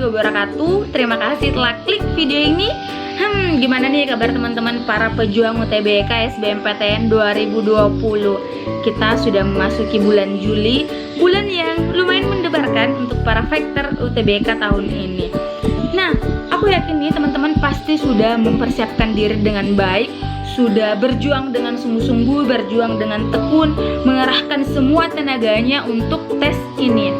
wabarakatuh. Terima kasih telah klik video ini. Gimana nih kabar teman-teman para pejuang UTBK SBMPTN 2020? Kita sudah memasuki bulan Juli, bulan yang lumayan mendebarkan untuk para fighter UTBK tahun ini. Nah, aku yakin nih teman-teman pasti sudah mempersiapkan diri dengan baik, sudah berjuang dengan sungguh-sungguh, berjuang dengan tekun, mengerahkan semua tenaganya untuk tes ini.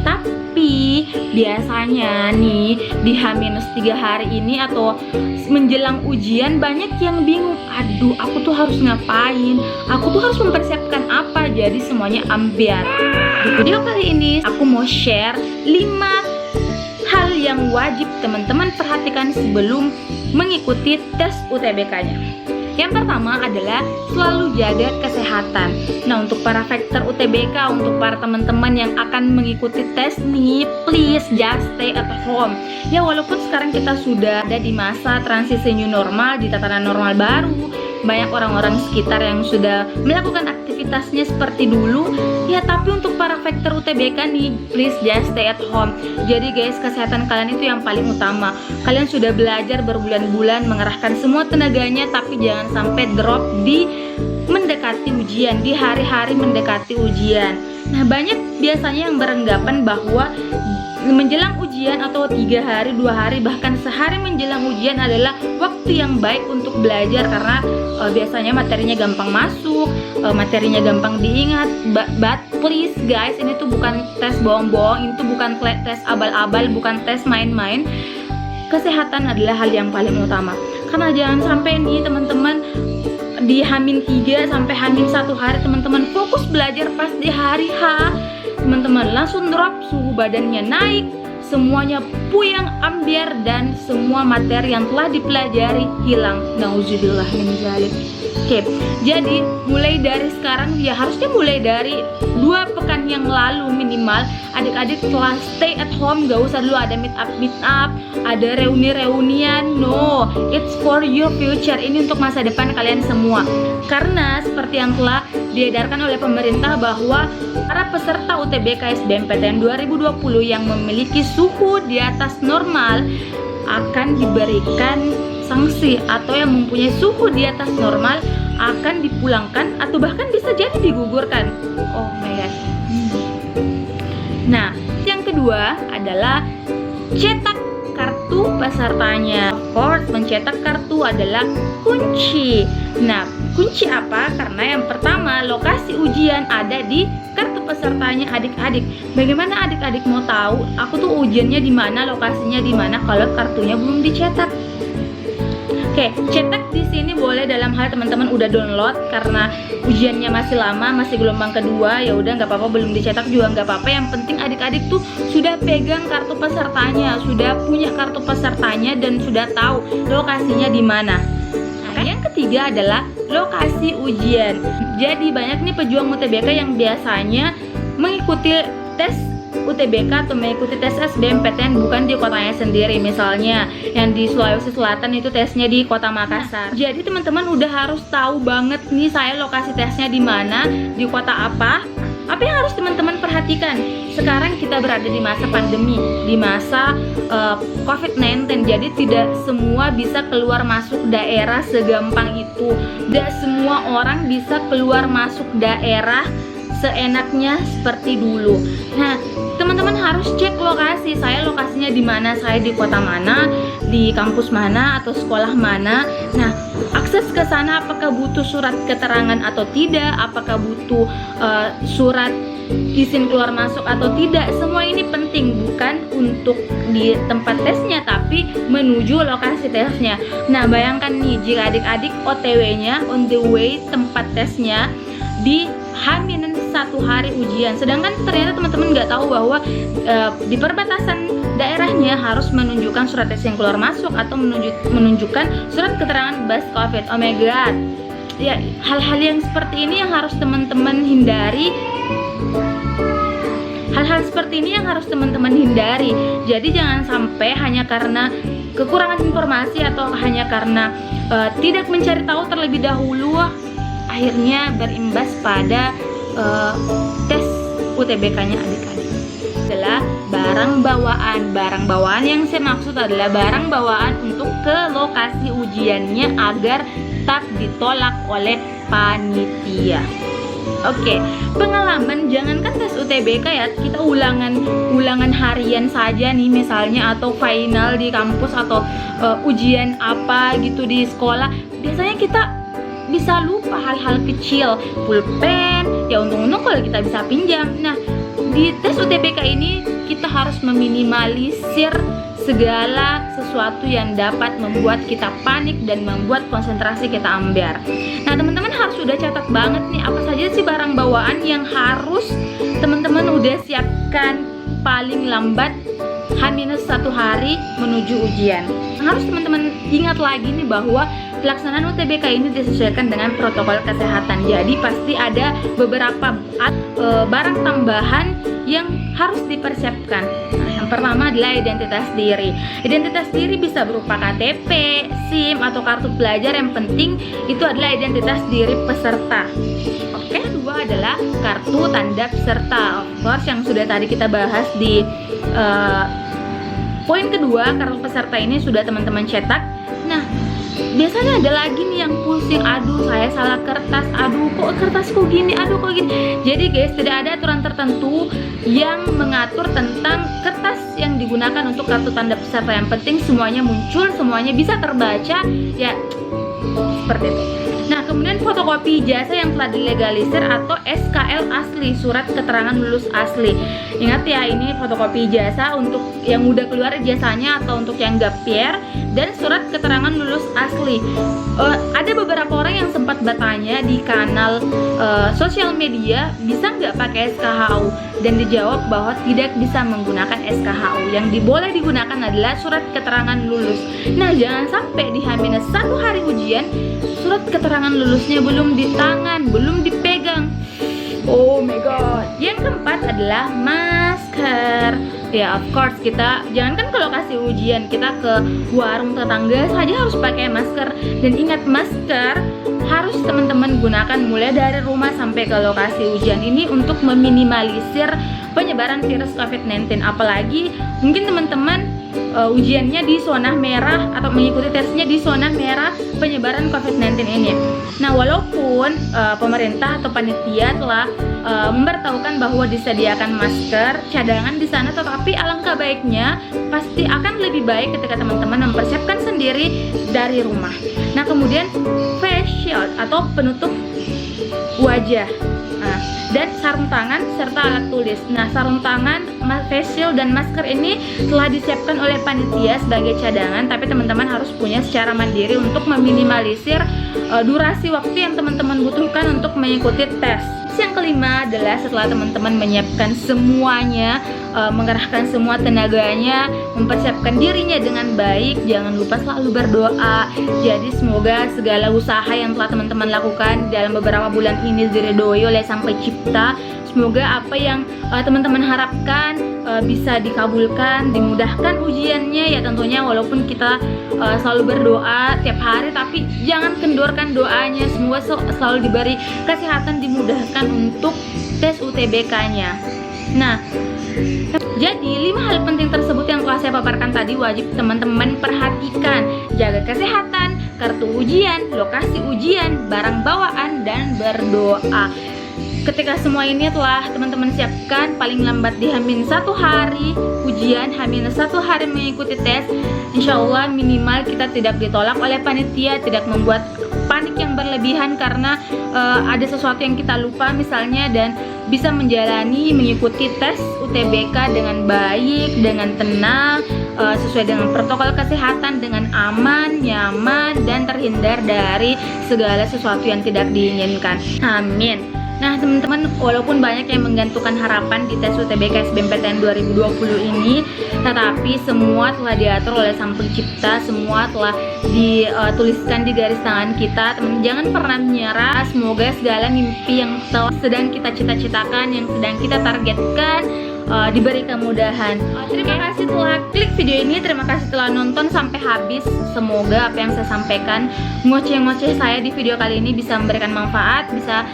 Tapi biasanya nih di H-3 hari ini atau menjelang ujian banyak yang bingung. Aduh, aku tuh harus ngapain? Aku tuh harus mempersiapkan apa? Jadi semuanya ambiar. Di video kali ini aku mau share 5 hal yang wajib teman-teman perhatikan sebelum mengikuti tes UTBK-nya. Yang pertama adalah selalu jaga kesehatan. Nah, untuk para fighter UTBK, untuk para teman-teman yang akan mengikuti tes nih, please just stay at home. Ya, walaupun sekarang kita sudah ada di masa transisi new normal, di tatanan normal baru, banyak orang-orang sekitar yang sudah melakukan aktivitasnya seperti dulu, ya tapi untuk para fighter UTBK nih, please just stay at home. Jadi guys, kesehatan kalian itu yang paling utama. Kalian sudah belajar berbulan-bulan mengerahkan semua tenaganya, tapi jangan sampai drop di mendekati ujian, di hari-hari mendekati ujian. Nah, banyak biasanya yang beranggapan bahwa menjelang ujian atau 3 hari, 2 hari, bahkan sehari menjelang ujian adalah waktu yang baik untuk belajar karena biasanya materinya gampang masuk, materinya gampang diingat. But please guys, ini tuh bukan tes bohong-bohong, itu bukan tes abal-abal, bukan tes main-main. Kesehatan adalah hal yang paling utama. Karena jangan sampai nih teman-teman di H-3 sampai H-1 hari teman-teman fokus belajar, pas di hari H teman-teman langsung drop, suhu badannya naik, semuanya puyeng, ambiar, dan semua materi yang telah dipelajari hilang. Nauzubillah min dzalik. Oke, jadi mulai dari sekarang, ya harusnya mulai dari 2 pekan yang lalu minimal, adik-adik telah stay at home, gak usah dulu ada meet up, ada reuni-reunian. No, it's for your future. Ini untuk masa depan kalian semua. Karena seperti yang telah diedarkan oleh pemerintah bahwa para peserta UTBK SBMPTN 2020 yang memiliki suhu di atas normal akan diberikan sanksi, atau yang mempunyai suhu di atas normal akan dipulangkan atau bahkan bisa jadi digugurkan. Oh my god. Nah, yang kedua adalah cetak kartu pesertanya. Of course, mencetak kartu adalah kunci. Nah, kunci apa? Karena yang pertama, lokasi ujian ada di kartu pesertanya adik-adik. Bagaimana adik-adik mau tahu aku tuh ujiannya di mana, lokasinya di mana kalau kartunya belum dicetak? Oke, cetak di sini boleh dalam hal teman-teman udah download karena ujiannya masih lama, masih gelombang kedua, ya udah nggak apa-apa, belum dicetak juga nggak apa-apa. Yang penting adik-adik tuh sudah pegang kartu pesertanya, sudah punya kartu pesertanya dan sudah tahu lokasinya di mana. Nah, yang ketiga adalah lokasi ujian. Jadi banyak nih pejuang UTBK yang biasanya mengikuti tes UTBK atau mengikuti tes SBMPTN bukan di kotanya sendiri. Misalnya yang di Sulawesi Selatan itu tesnya di Kota Makassar. Jadi teman-teman udah harus tahu banget nih saya lokasi tesnya di mana, di kota apa. Apa yang harus teman-teman perhatikan? Sekarang kita berada di masa pandemi, di masa COVID-19. Jadi tidak semua bisa keluar masuk daerah segampang itu. Tidak semua orang bisa keluar masuk daerah seenaknya seperti dulu. Nah, teman-teman harus cek lokasi. Saya lokasinya di mana? Saya di kota mana? Di kampus mana atau sekolah mana? Nah, akses ke sana apakah butuh surat keterangan atau tidak? Apakah butuh surat izin keluar masuk atau tidak? Semua ini penting, bukan untuk di tempat tesnya tapi menuju lokasi tesnya. Nah, bayangkan nih jika adik-adik OTW-nya, on the way tempat tesnya di H-1 hari ujian, sedangkan ternyata teman-teman nggak tahu bahwa di perbatasan daerahnya harus menunjukkan surat tes yang keluar masuk atau menunjukkan surat keterangan bebas COVID. Oh my god. Ya, hal-hal yang seperti ini yang harus teman-teman hindari. Hal-hal seperti ini yang harus teman-teman hindari. Jadi jangan sampai hanya karena kekurangan informasi atau hanya karena tidak mencari tahu terlebih dahulu, akhirnya berimbas pada tes UTBK-nya adik-adik. Adalah barang bawaan. Barang bawaan yang saya maksud adalah barang bawaan untuk ke lokasi ujiannya agar tak ditolak oleh panitia. Oke, pengalaman jangankan tes UTBK ya, kita ulangan harian saja nih misalnya, atau final di kampus, atau ujian apa gitu di sekolah. Biasanya kita bisa lupa hal-hal kecil, pulpen, ya untung-untung kalau kita bisa pinjam. Nah, di tes UTBK ini kita harus meminimalisir segala sesuatu yang dapat membuat kita panik dan membuat konsentrasi kita ambiar. Nah, teman-teman harus udah catat banget nih apa saja sih barang bawaan yang harus teman-teman udah siapkan paling lambat H-1 hari menuju ujian. Harus teman-teman ingat lagi nih bahwa pelaksanaan UTBK ini disesuaikan dengan protokol kesehatan. Jadi pasti ada beberapa barang tambahan yang harus dipersiapkan. Nah, yang pertama adalah identitas diri. Identitas diri bisa berupa KTP, SIM, atau kartu pelajar. Yang penting itu adalah identitas diri peserta. Oke, kedua adalah kartu tanda peserta. Of course, yang sudah tadi kita bahas di poin kedua, kartu peserta ini sudah teman-teman cetak. Nah, biasanya ada lagi nih yang pusing, aduh saya salah kertas, aduh kok kertasku gini, aduh kok gini. Jadi guys, tidak ada aturan tertentu yang mengatur tentang kertas yang digunakan untuk kartu tanda peserta. Yang penting semuanya muncul, semuanya bisa terbaca, ya seperti itu. Nah, kemudian fotokopi ijazah yang telah dilegalisir atau SKL asli, surat keterangan lulus asli. Ingat ya, ini fotokopi ijazah untuk yang udah keluar ijazahnya atau untuk yang gapir, dan surat keterangan lulus asli. Ada beberapa orang yang sempat bertanya di kanal sosial media, bisa nggak pakai SKHU? Dan dijawab bahwa tidak bisa menggunakan SKHU. Yang boleh digunakan adalah surat keterangan lulus. Nah, jangan sampai di H-1 hari ujian surat keterangan lulusnya belum di tangan, belum dipegang. Oh my god. Yang keempat adalah masker. Ya, of course, kita jangankan ke lokasi ujian, kita ke warung tetangga saja harus pakai masker. Dan ingat, masker harus teman-teman gunakan mulai dari rumah sampai ke lokasi ujian. Ini untuk meminimalisir penyebaran virus COVID-19. Apalagi mungkin teman-teman ujiannya di zona merah atau mengikuti tesnya di zona merah penyebaran COVID-19 ini. Nah, walaupun pemerintah atau panitia telah memberitahukan bahwa disediakan masker cadangan di sana, tetapi alangkah baiknya pasti akan lebih baik ketika teman-teman mempersiapkan sendiri dari rumah. Nah, kemudian face shield atau penutup wajah. Nah, dan sarung tangan serta alat tulis. Nah, sarung tangan, face shield, dan masker ini telah disiapkan oleh panitia sebagai cadangan, tapi teman-teman harus punya secara mandiri untuk meminimalisir durasi waktu yang teman-teman butuhkan untuk mengikuti tes. Yang kelima adalah setelah teman-teman menyiapkan semuanya, mengerahkan semua tenaganya, mempersiapkan dirinya dengan baik, jangan lupa selalu berdoa. Jadi semoga segala usaha yang telah teman-teman lakukan dalam beberapa bulan ini diridhoi oleh Sang Pencipta. Semoga apa yang teman-teman harapkan bisa dikabulkan, dimudahkan ujiannya ya tentunya, walaupun kita selalu berdoa tiap hari, tapi jangan kendorkan doanya. Semoga selalu diberi kesehatan, dimudahkan untuk tes UTBK-nya. Nah, jadi 5 hal penting tersebut yang telah saya paparkan tadi wajib teman-teman perhatikan. Jaga kesehatan, kartu ujian, lokasi ujian, barang bawaan, dan berdoa. Ketika semua ini telah teman-teman siapkan, paling lambat di H-1 hari ujian, H-1 hari mengikuti tes, insya Allah minimal kita tidak ditolak oleh panitia, tidak membuat panik yang berlebihan karena ada sesuatu yang kita lupa misalnya, dan bisa mengikuti tes UTBK dengan baik, dengan tenang, sesuai dengan protokol kesehatan, dengan aman, nyaman, dan terhindar dari segala sesuatu yang tidak diinginkan. Amin. Nah, teman-teman, walaupun banyak yang menggantungkan harapan di tes UTBK SBMPTN 2020 ini, tetapi semua telah diatur oleh Sang Pencipta, semua telah dituliskan di garis tangan kita. Teman, jangan pernah menyerah. Semoga segala mimpi yang sedang kita cita-citakan, yang sedang kita targetkan, diberi kemudahan. Terima kasih telah klik video ini, terima kasih telah nonton sampai habis. Semoga apa yang saya sampaikan, ngoceh-ngoceh saya di video kali ini bisa memberikan manfaat, bisa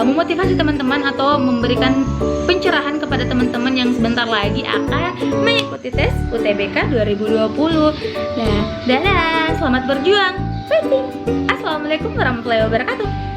memotivasi teman-teman atau memberikan pencerahan kepada teman-teman yang sebentar lagi akan mengikuti tes UTBK 2020. Nah, dadah, selamat berjuang. Fighting. Assalamualaikum warahmatullahi wabarakatuh.